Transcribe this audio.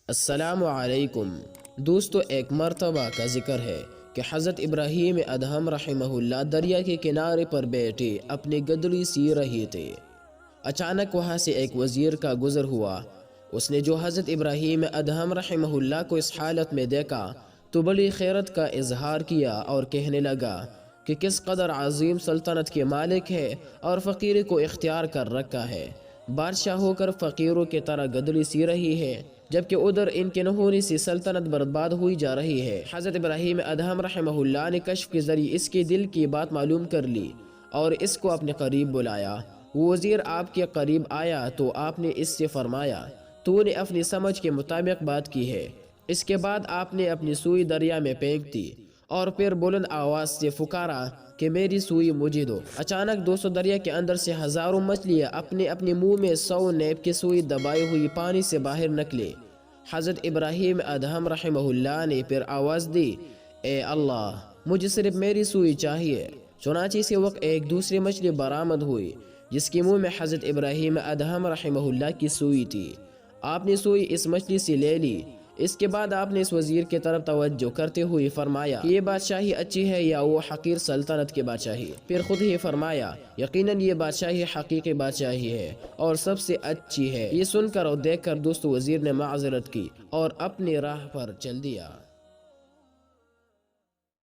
السلام علیکم دوستو، ایک مرتبہ کا ذکر ہے کہ حضرت ابراہیم ادھم رحمہ اللہ دریا کے کنارے پر بیٹھے اپنی گدڑی سی رہے تھے۔ اچانک وہاں سے ایک وزیر کا گزر ہوا۔ اس نے جو حضرت ابراہیم ادھم رحمہ اللہ کو اس حالت میں دیکھا تو بڑی حیرت کا اظہار کیا اور کہنے لگا کہ کس قدر عظیم سلطنت کے مالک ہے اور فقیری کو اختیار کر رکھا ہے۔ بادشاہ ہو کر فقیروں کی طرح گدڑی سی رہی ہے، جبکہ ادھر ان کے نہ ہونے سے سلطنت برباد ہوئی جا رہی ہے۔ حضرت ابراہیم ادھم رحمہ اللہ نے کشف کے ذریعے اس کے دل کی بات معلوم کر لی اور اس کو اپنے قریب بلایا۔ وہ وزیر آپ کے قریب آیا تو آپ نے اس سے فرمایا، تو نے اپنی سمجھ کے مطابق بات کی ہے۔ اس کے بعد آپ نے اپنی سوئی دریا میں پھینک دی اور پھر بلند آواز سے پکارا کہ میری سوئی مجھے دو۔ اچانک 200 دریا کے اندر سے ہزاروں مچھلیاں اپنے منہ میں 100 نیب کی سوئی دبائے ہوئی پانی سے باہر نکلے۔ حضرت ابراہیم ادھم رحمہ اللہ نے پھر آواز دی، اے اللہ، مجھے صرف میری سوئی چاہیے۔ چنانچہ اسی وقت ایک دوسری مچھلی برآمد ہوئی جس کے منہ میں حضرت ابراہیم ادھم رحمہ اللہ کی سوئی تھی۔ آپ نے سوئی اس مچھلی سے لے لی۔ اس کے بعد آپ نے اس وزیر کی طرف توجہ کرتے ہوئے فرمایا کہ یہ بادشاہی اچھی ہے یا وہ حقیر سلطنت کی بادشاہی؟ پھر خود ہی فرمایا، یقیناً یہ بادشاہی حقیقی بادشاہی ہے اور سب سے اچھی ہے۔ یہ سن کر اور دیکھ کر دوست وزیر نے معذرت کی اور اپنی راہ پر چل دیا۔